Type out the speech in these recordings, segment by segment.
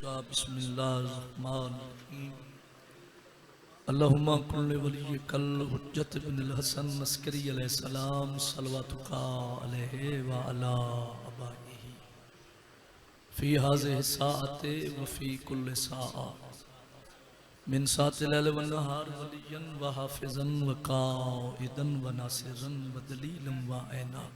بسم اللہ الرحمن الرحیم اللہم کل ولی کل حجت بن الحسن عسکری علیہ السلام صلواتک علیہ وعلا ابائہ فی هذه الساعة وفی کل ساعة من ساعت اللیل والنہار ولیا وحافظا وقائدا وناصرا ودلیلا وعینا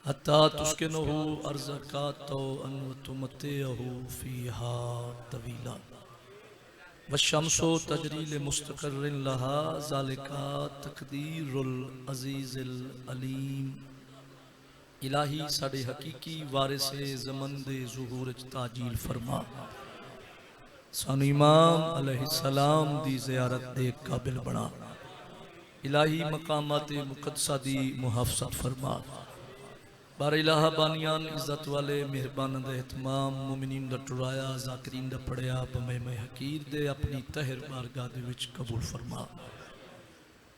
حتی تسکنہ ارضک طوعا وتمتعہ فیہا طویلا والشمس تجری لمستقر لہا ذالک تقدیر العزیز العلیم الہی ساڑے حقیقی وارث زمن دے ظہور تاجیل فرما سانو امام علیہ السلام دی زیارت دے قابل بنا الہی مقامات مقدسہ دی محافظت فرما بار الہ بانیان عزت والے مہربان دے اہتمام مومنین دا ٹرایا ذاکرین دا پڑیا بمیم حقیر دے اپنی تہر بارگاہ دے وچ قبول فرما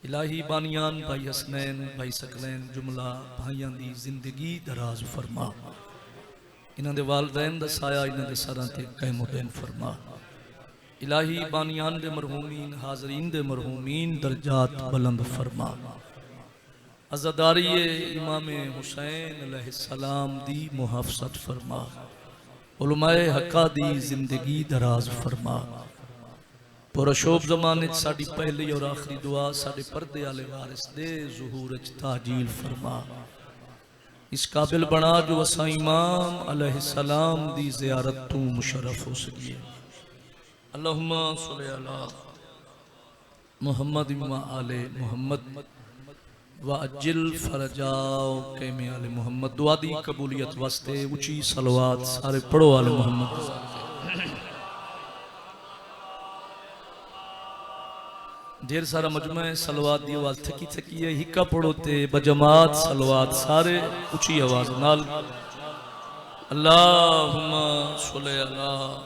الہی بانیان بھائی حسنین بھائی سکلین جملہ بھائیان دی زندگی دراز فرما انہاں دے والدین دا سایہ انہاں دے سران تے قیم و دین فرما الہی بانیان دے مرحومین حاضرین دے مرحومین درجات بلند فرما عزاداری امام حسین علیہ السلام دی محافظت فرما علماء حقہ دی زندگی دراز فرما پورا شوب زمانت ساڑی پہلی اور آخری دعا ساڑے پردے آلے وارث دے ظہور تاجیل فرما اس قابل بنا جو اسا امام علیہ السلام دی زیارت تو مشرف ہو سکیے اللہم صلی اللہ محمد و آل محمد وَأَجِّلْ فَرَجَاؤ قیمِ آل محمد دعا دی قبولیت واسطے اچھی صلوات سارے پڑھو آل محمد دیر سارا مجمع صلوات دی آواز تھکی تھکی ہے ہکا پڑھو تے بجماعت صلوات سارے اچھی آواز نال اللہم صلی اللہ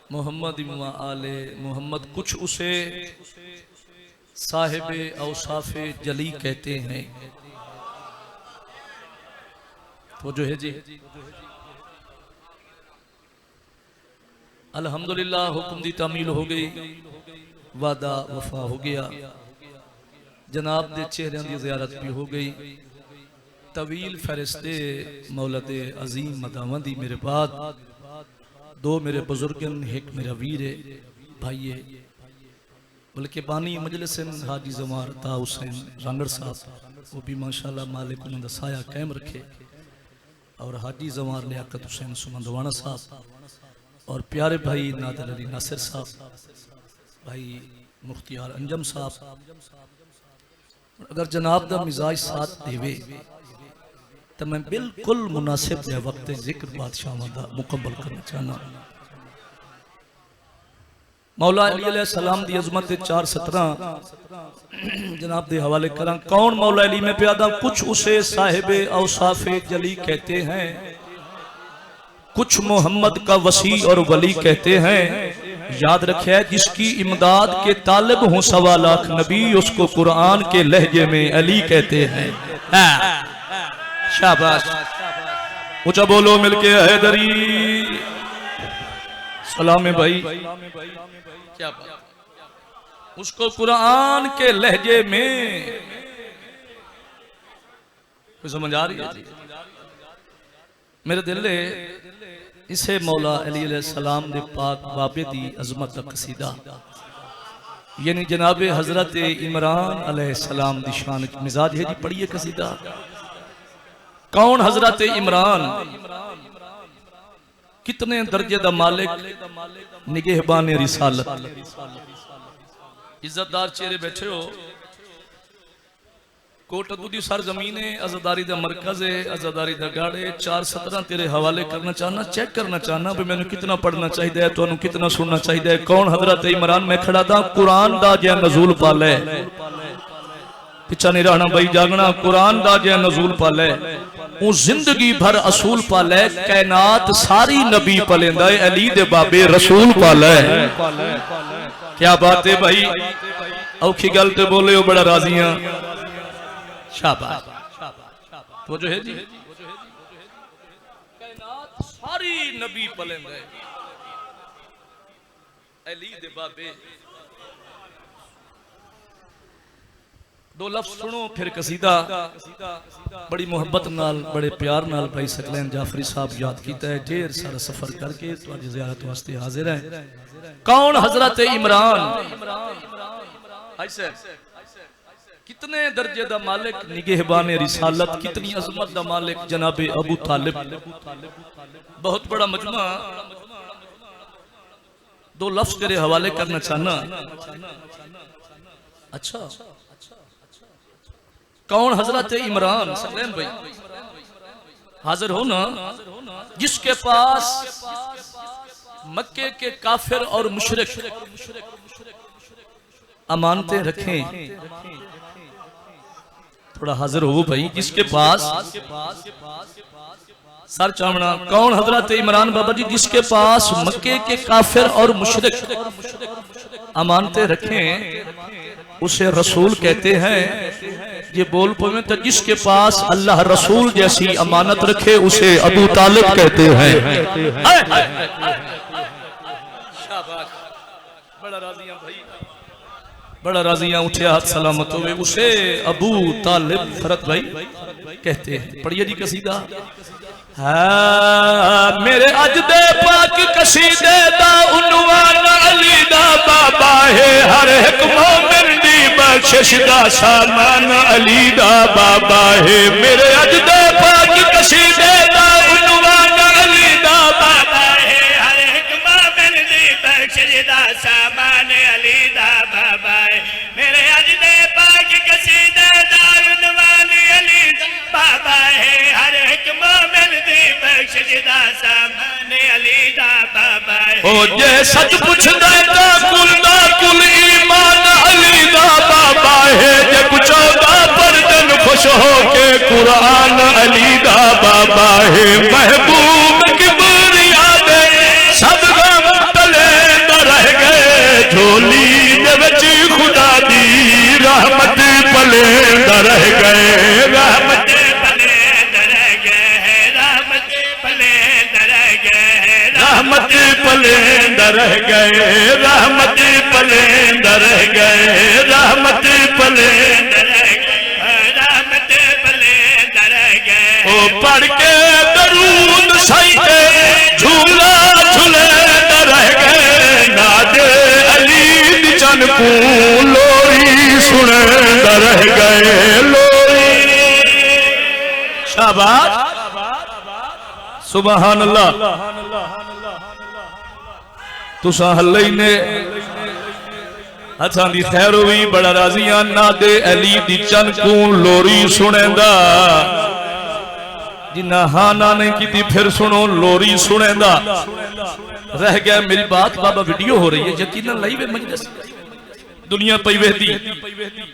محمد و آل محمد کچھ اسے صاحب اوصاف جلی کہتے ہیں تو جو ہے جی الحمدللہ حکم دی تعمیل ہو گئی وعدہ وفا ہو گیا جناب دے چہرے دی زیارت بھی ہو گئی طویل فہرست مولا دے عظیم مداواں دی میرے بعد دو میرے بزرگن ایک میرا ویر بھائیے بلکہ بانی مجلس حاجی زمار تا حسین رنگڑ صاحب وہ بھی ماشاءاللہ مالک انہوں نے سایہ قائم رکھے اور حاجی زمار لیاقت حسین سمندوانہ صاحب اور پیارے بھائی نادر علی ناصر صاحب بھائی مختیار انجم صاحب اگر جناب دا مزاج ساتھ دیوے تو میں بالکل مناسب دے وقت ذکر بادشاہ دا مکمل کرنا چاہنا مولا علی علیہ السلام دی عظمت 4:17 جناب دے حوالے کریں کون مولا علی میں پیادا کچھ اسے صاحب اوصاف جلی کہتے ہیں کچھ محمد کا وسیع اور ولی کہتے ہیں یاد رکھے جس کی امداد کے طالب ہوں 1.25 لاکھ نبی اس کو قرآن کے لہجے میں علی کہتے ہیں شاباش اچھا بولو مل کے حیدری سلام بھائی کیا بات اس کو قرآن کے لہجے میں کوئی سمجھ آ رہی ہے جی میرے دل اسے مولا علی علیہ السلام دے پاک بابے دی عظمت قصیدہ یعنی جناب حضرت عمران علیہ السلام دی شان مزاج ہے جی پڑھئے قصیدہ کون حضرت عمران کتنے درجے دا مالک نگہبان رسالت عزتدار چہرے بیٹھے ہو کوٹ ادو دی سرزمین ہے عزاداری دا مرکز ہے عزاداری دا گاڑے 4:17 تیرے حوالے کرنا چاہنا چیک کرنا چاہنا بھی میں نے کتنا پڑھنا چاہیے ہے تو انہوں کتنا سننا چاہیے ہے کون حضرت عمران میں کھڑا دا قرآن دا جے نزول پالے پچھا نہیں رہنا بھائی جاگنا قرآن دا جے نزول پالے وہ زندگی بھر اصول پالے کائنات ساری نبی پالندہ علی دے بابے رسول پالے کیا بات ہے بھائی اوکھی گلتے بولے ہو بڑا راضیاں شاباش تو جو ہے جی کائنات ساری نبی پلندے علی دے بابے دو لفظ سنو پھر قصیدہ بڑی محبت نال بڑے پیار نال بھائی سکلین جعفری صاحب یاد کیتا ہے ڈھیر سارا سفر کر کے تو آج زیارت واسطے حاضر ہیں کون حضرت عمران ایسے کتنے درجے دا مالک نگہبان رسالت کتنی عظمت دا مالک جناب ابو طالب بہت بڑا مجمع دو لفظ تیرے حوالے کرنا چاہنا اچھا کون حضرت عمران سلیم بھائی حاضر ہونا جس کے پاس مکے کے کافر اور مشرک امانتیں رکھیں تھوڑا حاضر ہو بھائی جس کے پاس سر چامنا کون حضرت عمران بابا جی جس کے پاس مکے کے کافر اور مشرک امانتیں رکھیں اسے رسول کہتے ہیں یہ بول پویں تو جس کے پاس اللہ رسول جیسی امانت رکھے اسے ابو طالب کہتے ہیں بڑا راضیاں بھائی بڑا راضیاں اٹھے ہاتھ سلامت ہوئے اسے ابو طالب فرد بھائی کہتے ہیں پڑھئے جی قصیدہ میرے اجدے پاک قصیدے دا عنوان علی دا بابا ہے ہر ایک مومن دی بخشش دا سامان علی دا بابا ہے میرے اجدے پاک قصیدے دا عنوان علی دا بابا ہے ہر ایک مومن دی بخشش دا سامان علی دا بابا ہے میرے اجدے پاک قصیدے دا عنوان علی دا بابا ہے ہر ایک مومن دی بخشش دا سامان علی دا بابا ہے او جے سچ پوچھ دے دا کل ایمان علی دا بابا ہے جے کچھو دا پردن خوش ہو کے قرآن علی دا بابا ہے محبوب کبریا دے سب غم تلے نہ رہ گئے جھولی دے وچ خدا دی رحمت پلے نہ رہ گئے رحمت رحمت پلند رہ گئے رحمت پلند رہ گئے رحمت پلند رہ گئے رحمت پلند رہ گئے او پڑھ کے درود سائتے جھولا جھلند رہ گئے ناد علی دی چن کو لوری سنند رہ گئے لوری شاباش سبحان اللہ تسا ہلئی نے ہتھاں دی خیر ہوئی بڑا راضیاں ناد علی دی چن کو لوری سنیندا جنہ ہانا نہیں کی تھی پھر سنو لوری سنیندا رہ گیا میری بات بابا ویڈیو ہو رہی ہے یقیناً لائی وے مجلس دنیا پئی وہدی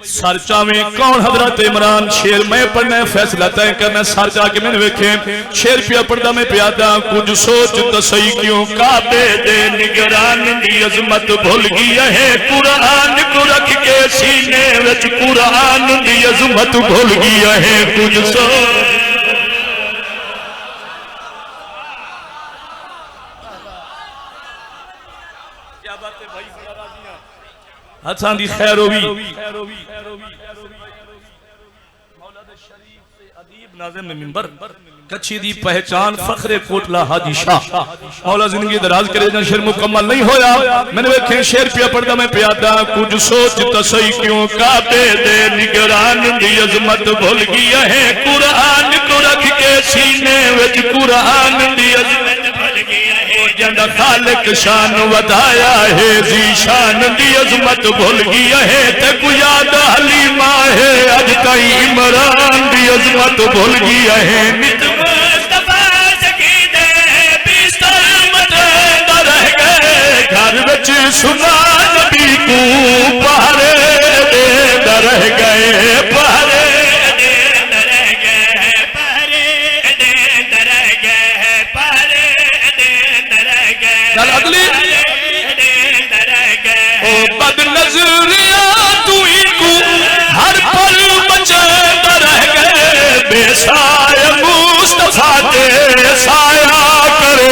سر چاویں کون حضرت عمران شیر میں پڑھنا ہے فیصلہ طے کرنا سر چاہ کے میں نے ویکھیں شیر پیا پڑھدا میں پیادا کچھ سوچ دسئی کیوں کعبے دے نگران دی عظمت بھول گیا ہے قرآن کو رکھ کے سینے وچ قرآن دی عظمت بھول گیا ہے کچھ سوچ ہتھاں دی خیر ہوئی مولاد شریف سے ادیب ناظم منبر کچھی دی پہچان فخر کوٹلا حاجی شاہ مولا زندگی دراز کرے جن شیر مکمل نہیں ہویا میں نے ویکھیں شیر پیا پڑھدا میں پیادا کچھ سوچ تسئی کیوں کعبے دے نگران دی عظمت بھول گیا ہے قرآن کو رکھ کے سینے وچ قرآن دی عظمت بھول گیا ہے جندا خالق شان ودایا ہے ذی شان دی عظمت بھول گیا ہے تے کو یاد حلیمہ ہے اج تئی عمران دی عظمت بھول گیا ہے مصطفیٰ سکیدے بستر مٹے رہ گئے گھر وچ سنا نبی کو پہرے دے رہ گئے پہرے دے رہ گئے پہرے دے رہ گئے پہرے دے رہ گئے چل اگلی رہ گئے او بد نظریاں تو ہی کو ہر پل بچے رہ گئے بے سایہ مصطفیٰ دے سایہ کرے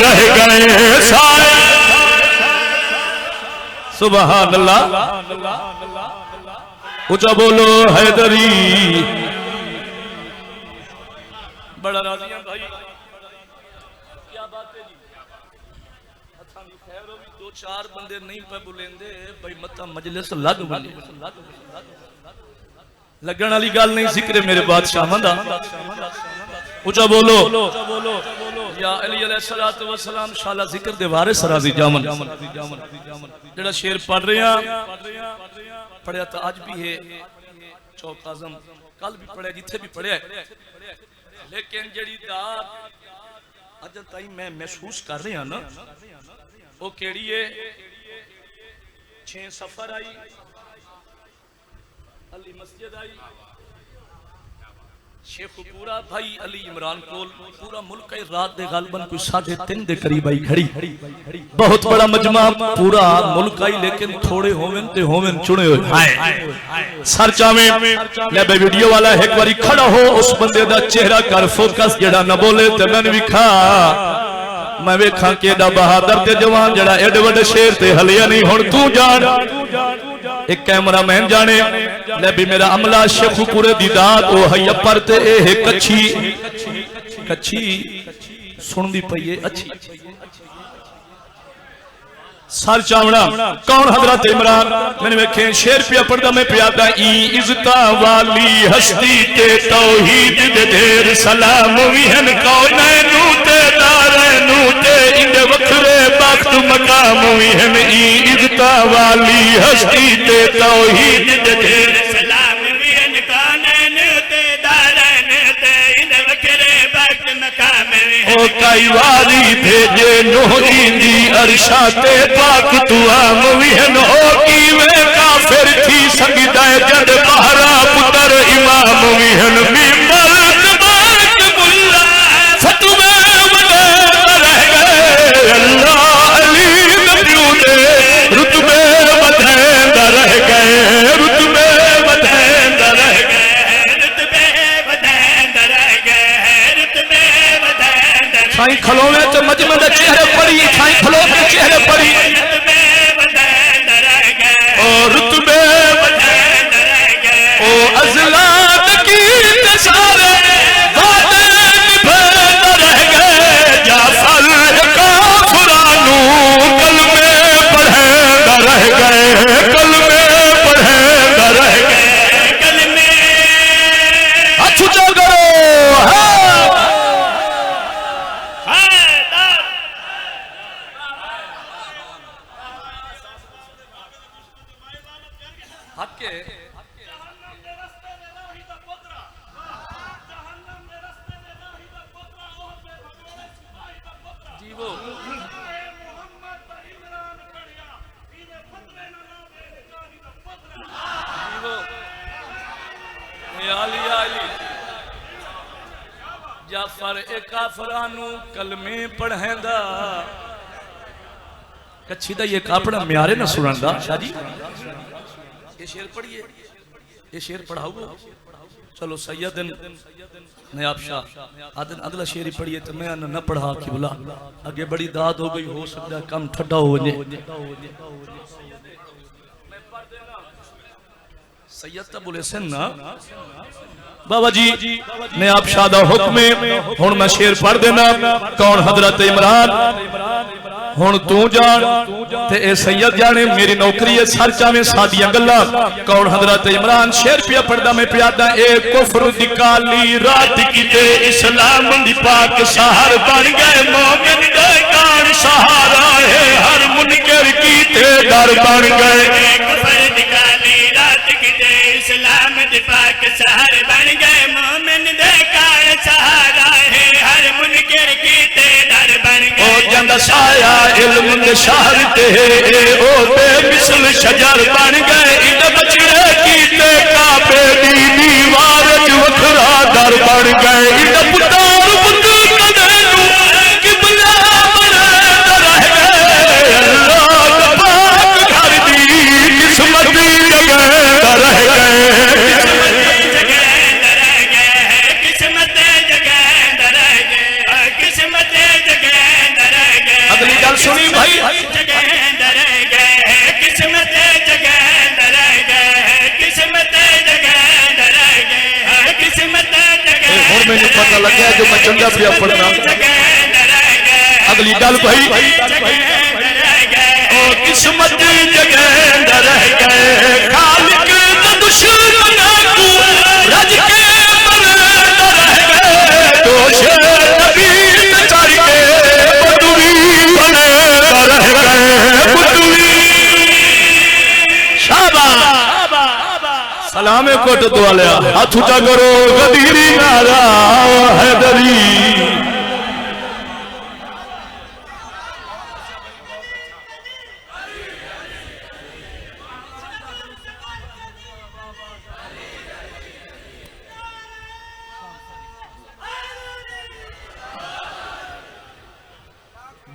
رہ گئے سائے سبحان اللہ اچھا بولو حیدری بڑا راضی ہیں بھائی کیا بات ہے جی اتھاں دی خیر ہوئی دو چار بندے نہیں پہ بلندے بھائی متا مجلس لگ بنے لگن والی گل نہیں ذکر میرے بادشاہ مندا اچھا بولو یا علی علیہ الصلوۃ والسلام شالا ذکر دے وارث راضی جامن جڑا شعر پڑھ رہے ہیں پڑھیا تو اج بھی ہے چوک اعظم کل بھی پڑھیا جتھے بھی پڑھیا ہے لیکن جڑی داد اج تائیں میں محسوس کر رہا نا وہ کیڑی ہے 6 سفر آئی علی مسجد آئی شیخ پورا بھائی علی عمران کول پورا ملک ہے رات دے غالباً کوئی 3:30 دے قریب آئی کھڑی بہت بڑا مجمع پورا ملک آئی لیکن تھوڑے ہومن تے ہومن چنے ہوئے سر چاہویں لے بے ویڈیو والا ایک باری کھڑا ہو اس بندے دا چہرہ کر فوکس جڑا نہ بولے تے میں بھی کھا میں ویکھاں کہ دا بہادر تے جوان جڑا ایڈ وڈ شیر تے ہلیا نہیں ہن تو جان ایک کیمرہ مین جانے لے بھی میرا عملہ شیخ پورے دیداد او ہے پرتے اے ہے کچھی سن دی پئیے اچھی سر چاونا کون حضرت عمران میں نے ویکھیں شیر پیا پڑھدا میں پیادا ای عزتا والی ہستی تے توحید دے دیر سلام ویہن کونینو تے دارینو تے اندے وکھرے بخت مقام ویہن ای عزتا والی ہستی تے توحید دے دیر سلام ویہن کونینو تے دارینو تے اندے وکھرے بخت مقام او کئی واری بھیجے نوری دی عرشاتے پاک تو آم ویہن ہو کیوے کافر تھی سنگدہ جد بہرا پتر امام ویہن بیمال تبارک ملا فتوے وڈے رہ گئے اللہ علی نبیوں نے رتبے ودھیندہ رہ گئے رتبے ودھیندہ رہ گئے رتبے ودھیندہ رہ گئے رتبے ودھیندہ سائیں کھلونے تو مجمع دے چہرے پڑی سائیں کھلو کے چہرے پڑی اور رتبے او ازلاد کی تسارے وعدے نبھیندہ رہ گئے جعفر کافرانو کلمے پڑھیندہ رہ گئے کلمے پڑھیندہ رہ گئے کلمے ہاتھ اونچا کرو جعفر کافرانو کلمے پڑھیندا کچھی دا یہ کاپڑا میارے نہ سنندا شاہ جی یہ شیر پڑھئے یہ شیر پڑھاؤ گا چلو سیدن نیاب شاہ آدن اگلا شیری پڑھئے تو میں نہ پڑھا کی بلا آگے بڑی داد ہو گئی ہو سکتا ہے کم ٹھڈا ہو جائے سید تب بولے سن نا بابا جی میں آپ شادہ حکم ہون میں شیر پڑھ دینا کون حضرت عمران ہون تو جان تے اے سید جانے میری نوکری ہے سر چاہمیں سادیاں گلہ کون حضرت عمران شیر پیا پڑھدا میں پیادا اے کفر دی کالی رات کی تے اسلام دی پاک سہار بن گئے مومن دے کان سہارا ہے ہر منکر کی تے در بن گئے کفر دی کالی رات کی تے اسلام دی پاک سہار بن گئے مومن دے کان سہارا ہے ہر منکر کی تے در بن گئے او جند سایہ علم دے شہر تے او بے مثل شجر بن گئے ان بچڑے کی تے کعبے دی دیوار وکھرا در بن گئے ان پتار پتر کدینو قبلہ بنیندہ رہ گئے اللہ پاک گھر دی قسمت جگیندہ رہ گئے قسمت جگیندہ رہ گئے گل سنی بھائی جگہ رہ گئے قسمت جگہ رہ گئے قسمت جگہ رہ گئے قسمت جگہ ہوں مجھے پتہ لگا جو میں چنگا پیا پڑھنا اگلی گل بھائی او قسمت جگہ رہ گئے خالق دشمن کو رج کے مرد رہ گئے دوش نبی چڑھ کے بدوی بنے رہ گئے بدوی شاباش سلام کوٹ دوالیا ہاتھ اٹھا کرو غدیری نارا حیدری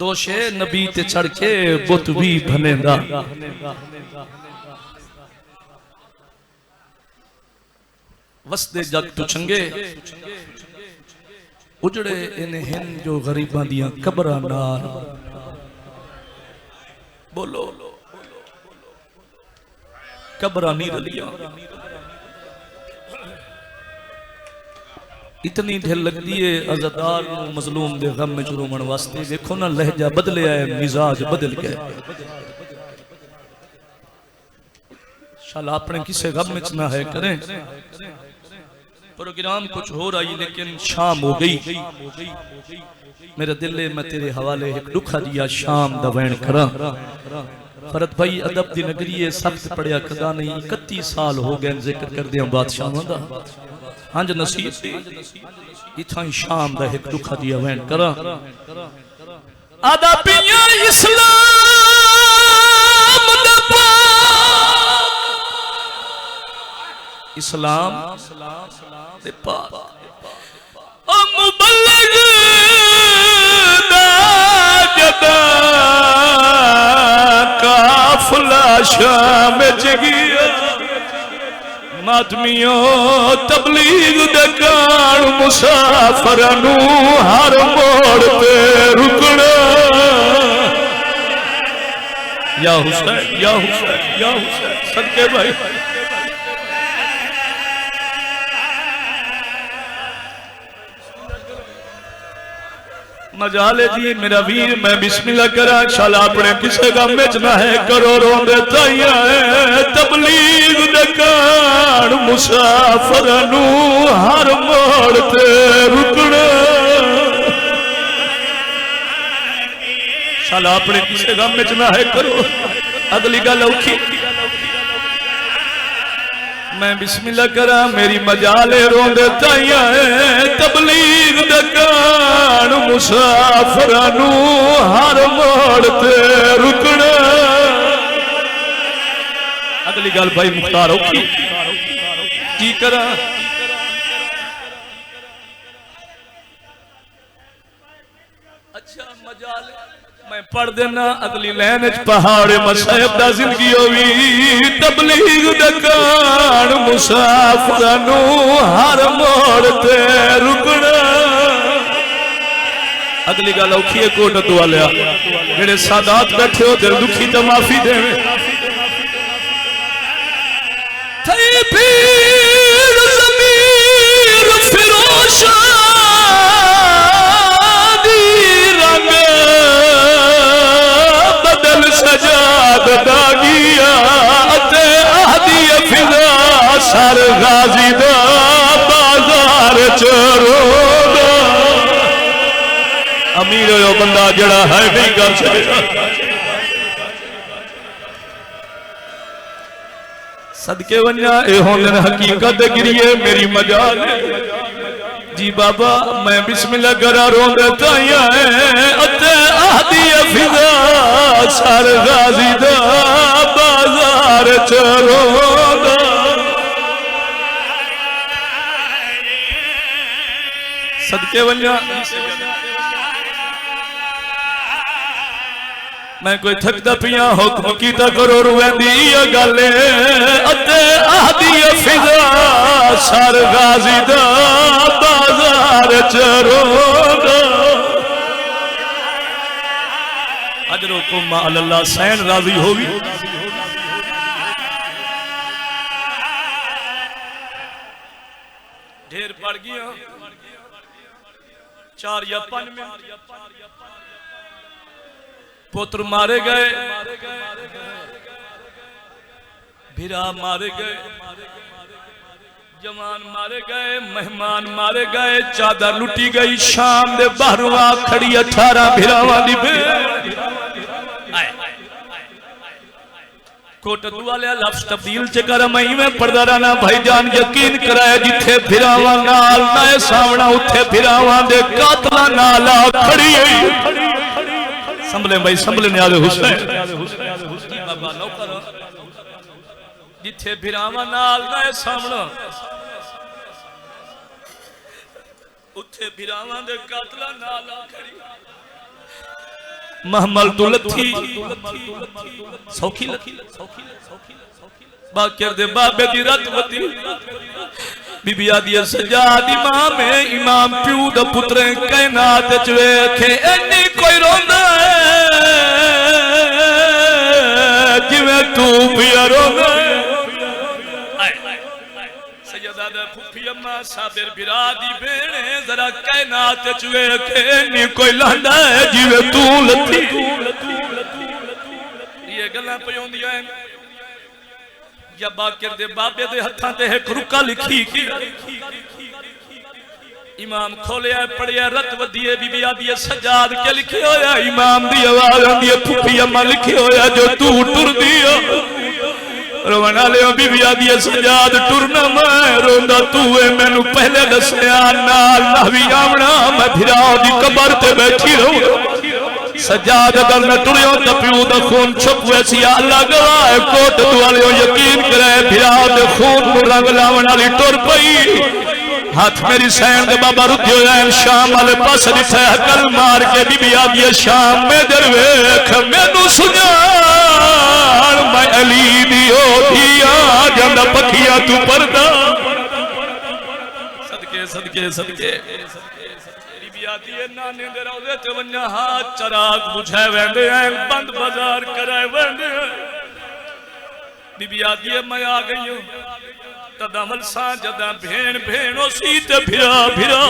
دوشے نبی تے چڑھ کے بت بھی بھنے دا وسدے جگ تو چنگے اجڑے انہیں ہن جو غریباں دیاں قبراں نال بولو قبراں نہیں رلیاں اتنی ڈھل لگ دیئے عزدار مظلوم دے غم میں جرومن واسطے دیکھو نا لہجہ بدلے آئے مزاج بدل گئے شالا اپنے کسے غم میں چنا ہے کریں پروگرام کچھ ہو رہی لیکن شام ہو گئی میرے دلے میں تیرے حوالے ایک دکھا دیا شام دا وین کرا فرد بھائی ادب دی نگریے سخت پڑیا کدا نہیں 31 سال ہو گئے ذکر کر دیا بادشاہ دا ہنج نصیب دی اتھائی شام دا ایک دکھا دیا وین کرا آدھا پیاں اسلام دا پاک اسلام دے پاک مبلغ دا جدا کافلہ شام جگیا ماتمیوں تبلیغ دکان مسافرانو ہر موڑ پہ رکنا یا حسین یا حسین یا حسین صدقے بھائی مجالے جی میرا ویر میں بسم اللہ کرا شالا اپنے کسے کا مچنا ہے کروڑوں دے تائیاں ہے تبلیغ دکان مسافرانو ہر موڑ تے رکنا شالا اپنے کسے کا مچنا ہے کرو اگلی گل اوکھی میں بسم اللہ کرا میری مجالے روندے تائیاں ہے تبلیغ دکان مسافرانو ہر موڑ تے رکنا اگلی گل بھائی مختار ہوکی جی کرا اچھا مجالے میں پڑھ دینا اگلی لینج پہاڑ مصیب دا زندگی ہوئی تبلیغ دکان مسافرانو ہر موڑ تے رکنا اگلی گل اوکھیے کوٹ دوالیا میرے سادات بیٹھے ہو دل دکھی تو معافی دے تھئی پیر ضمیر فروشا سجاد داگیا اتے آدھی فضا سر غازی دا بازار چرو دا امیر ہو بندہ جڑا ہے نہیں کر سکتا صدقے ونجا اے ہوندن حقیقت گریے میری مجال جی بابا میں بسم اللہ کرا رون دیتا ہے اتے آدھی فضا سر غازی دا بازار چرو دا صدقے ونجا میں کوئی تھکتا پیا حکم کیتا کرو رویندی یہ گالے اتے آدھی فضا سر غازی دا بازار چرو دا اجرکم علی اللہ سین راضی ہوگی ڈھیر پڑ گیا 4 یا 5 میں پتر مارے گئے بھیرا مارے گئے جوان مارے گئے مہمان مارے گئے چادر لٹی گئی شام دے باہرواں کھڑی 18 بھیراواں دی بھیڑ کوٹ دوالے لفظ تبدیل چکر مئی میں پڑھدا رہنا بھائی جان یقین کرائے جتھے بھیراواں نال نائے سامنا اتھے بھیراواں دے قاتلاں نال کھڑی ہوئی سنبھلے بھائی سنبھلے نیاز حسین بابا نوکر جتھے بھیراواں نال نائے سامنا اتھے بھیراواں دے قاتلاں نال کھڑی محمل تو لتھی سوکھی لتھی باکر دے بابے دی رت ودی بی بی آدھی سجاد امام ہے امام پیو دا پتریں کائنات چویکھے اینی کوئی روندہ ہے جویں تو پیا روندہ ہے سیدہ دا پھوپھی اممہ صابر بھرا دی بینے ذرا کائنات چویکھے اینی کوئی لہندا ہے جویں تو لتھی یہ گلاں پیوں دیا ہے یا باکر دے بابے دے ہتھاں تے ایک رکا لکھی کی امام کھولیا پڑھیا رت ودیے بی بی آدھی سجاد کے لکھے ہویا امام دی آواز آندھی پھوپھی اماں لکھے ہویا جو تو ٹر دیا رونا لے بی بی آدھی سجاد ٹرنا میں روندا تو اے میں نو پہلے دسیا نال نہوی آمنا میں بھرا دی قبر تے بیٹھی رہوں سجاد اگر میں ٹریوں تا پیو دا خون چھپ ویسی اللہ گواہ کوٹ دوالیوں یقین کرے بھرا دے خون کو رنگ لاون والی ٹر پئی ہاتھ میری سین دے بابا رکھیو جائیں شام والے پاس دکھا حقل مار کے بی بی آدھی شام میں درویکھ میں نو سنیان میں علی دیو دیا جاندہ پکھیا تو پردہ صدقے صدقے صدقے بی بی آدھی نانے دے روزے تے ونیا ہاتھ چراغ بجھائے ویندے ہیں بند بازار کرائے ویندے ہیں بی بی آدھی میں آ گئی ہوں تدامل سان جدہ بھین بھینوں سیتے بھرا بھرا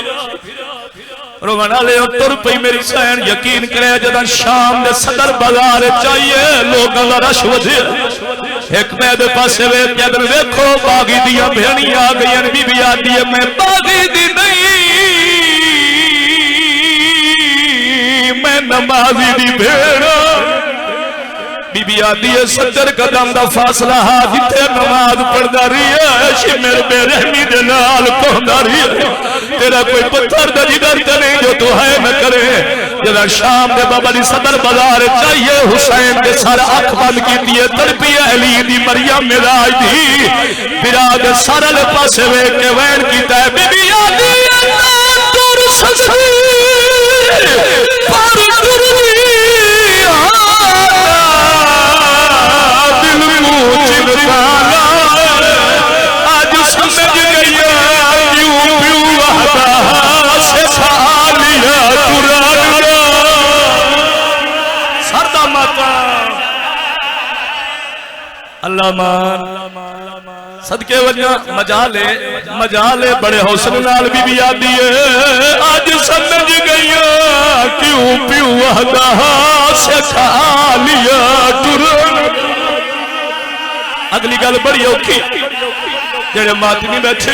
روانہ لے اتر پئی میری سین یقین کرے جدہ شام دے صدر بازار چاہیے لوگاں دا رش وجہ ایک میں دے پاسے وے پیادر ویکھو باغی دیا بھینی آ گئی بی بی آدھی میں باغی دی نہیں میں نمازی دی بھیڑا بی بی آدھی 70 قدم دا فاصلہ جتے نماز پڑھدا رہی ہے شمر بے رحمی دے نال پہندا رہی ہے تیرا کوئی پتھر دا جگر تے نہیں جو تو ہے نہ کرے جدا شام دے بابا دی صدر بازار چاہیے حسین دے سر اکھ بند کیتی ہے تڑپی علی دی مریم معراج دی بھرا دے سر لے پاسے وے کے وین کیتا ہے بی بی آدھی دور سستی پر دری آج سمجھ گیا پیو پیو وحدہ سے سالیا ترانا سردہ ماتا اللہ مان صدقے وجہ مجالے بڑے حوصلے نال بی بی آدھی ہے آج سمجھ گیا پیو پیو وحدہ سے سالیا ترانا اگلی گل بڑی اوکھی جڑے ماتمی بیٹھے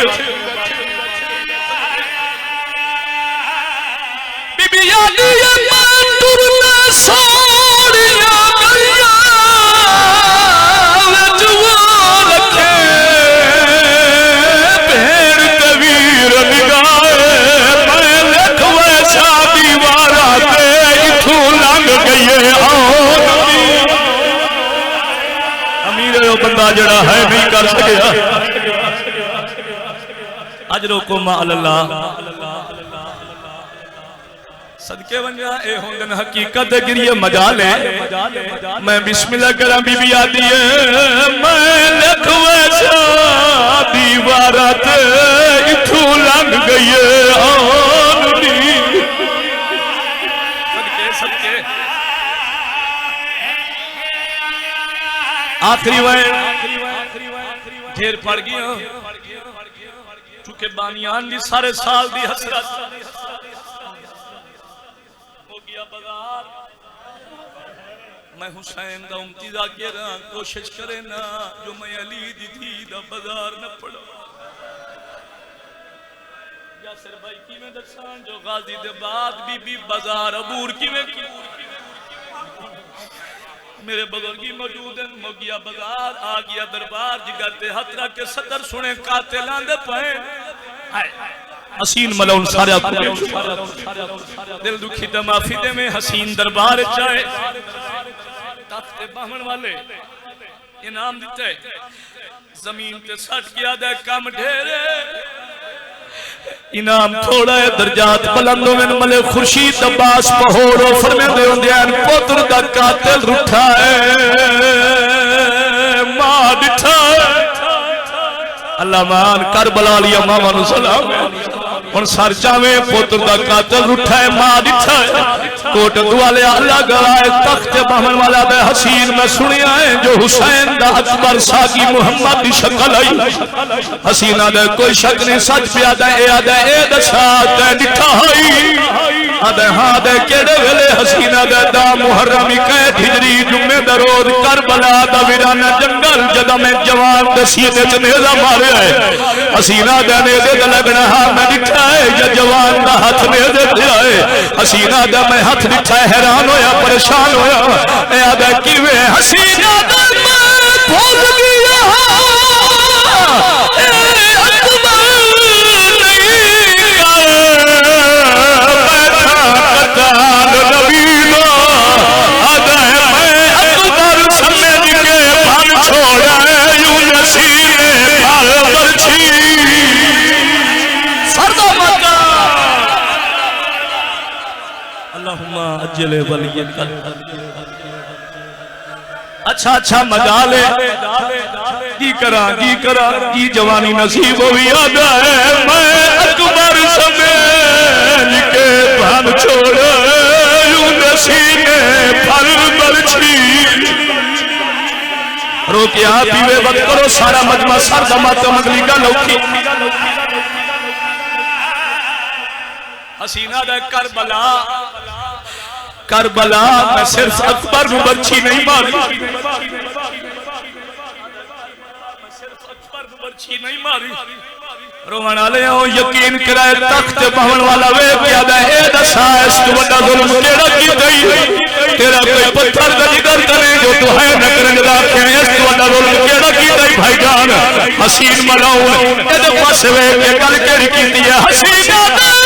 بی بی آدھی میں ٹرنا سوڑیا گیا وجوہ رکھے بھیڑ تویر نگاہے میں لکھ ویسا دیوارا تے اتھو لنگ گئے بندہ جڑا ہے نہیں کر سکیا اجرکم علی اللہ صدقے ونجا اے ہوندن حقیقت گریے مجالے میں بسم اللہ کرام بی بی آدھی ہے میں لکھ ویسا دیوارات اتھو لنگ گئی آن دی صدقے آخری وائن ڈھیر پڑ گیا چونکہ بانیان دی سارے سال دی حسرت ہو گیا بازار میں حسین دا امتیزہ کے رہا کوشش کرے نا جو میں علی دی تھی دا بازار نہ پڑا یاسر بھائی کی میں دکسان جو غازی دے بعد بی بی بازار عبور کی میں میرے بزرگی موجود ہیں موگیا بازار آ گیا دربار جگر تے حترہ کے صدر سنے قاتلان دے پائیں حسین ملون سارے دل دکھی دے معافی دے میں حسین دربار چاہے تخت باہمن والے انعام دیتے زمین تے سٹ گیا دے کام ڈھیرے انعام تھوڑا ہے درجات بلندوں میں ملے خورشید عباس پہوڑو فرمے دے اندیان پوتر دا قاتل رٹھا ہے ماں بٹھا ہے اللہ مان کربلا لیا ماما نو سلام ان سر چاہویں پوتر دا قاتل رٹھا ہے ماں بٹھا ہے کوٹ دوالے اللہ گلائے تخت باہمن والا بے حسین میں سنی آئے جو حسین دا اکبر ساکی محمد دی شکل آئی حسینہ دے کوئی شک نہیں سچ پہ آدھے اے آدھے اے دشاہ دے نٹھا آئی آدھے ہاں دے کیڑے ویلے حسینہ دے دا محرمی قید ہجری جمعے درود کربلا دا ویران جنگل جدہ میں جوان دے سینے چنیزہ مارے آئے حسینہ دے نیزے دے لگنا ہاں میں نٹھا ہے یا جوان دا ہاتھ نیزے دے آئے حسینہ دے میں ہاتھ نٹھا ہے حیران ہویا پریشان ہویا اے آدھے کیوے حسینہ دے میں بھول گیا اے اکبر نہیں کر نبینا آدھے میں اکبر سمجھ کے بھن چھوڑا ہے یوں نسینے پھل برچھی سردہ مکہ اللہم اجل ولی قلب اچھا اچھا مجالے کی کرا کی جوانی نصیب ہوئی آدھا ہے میں اکبر سمجھ کے بھن چھوڑا یوں نسینے پھل برچھی روکے آپ ہی وقت کرو سارا مجمع سر دمات مگلی کا لوکی حسینہ دے کربلا میں صرف اکبر مبرچی نہیں ماری روحانا لے ہوں یقین کرائے تخت بہن والا وے کیا دے اے دسا اس تو بڑا ظلم کیڑا کی گئی تیرا کوئی پتھر دا جگر کرے جو تو ہے نہ کرنے دا کہ اس تو بڑا ظلم کیڑا کی گئی بھائی جان حسین ملاؤں اے دے پاس وے کہ کل کیڑی کی دیا حسین آدھے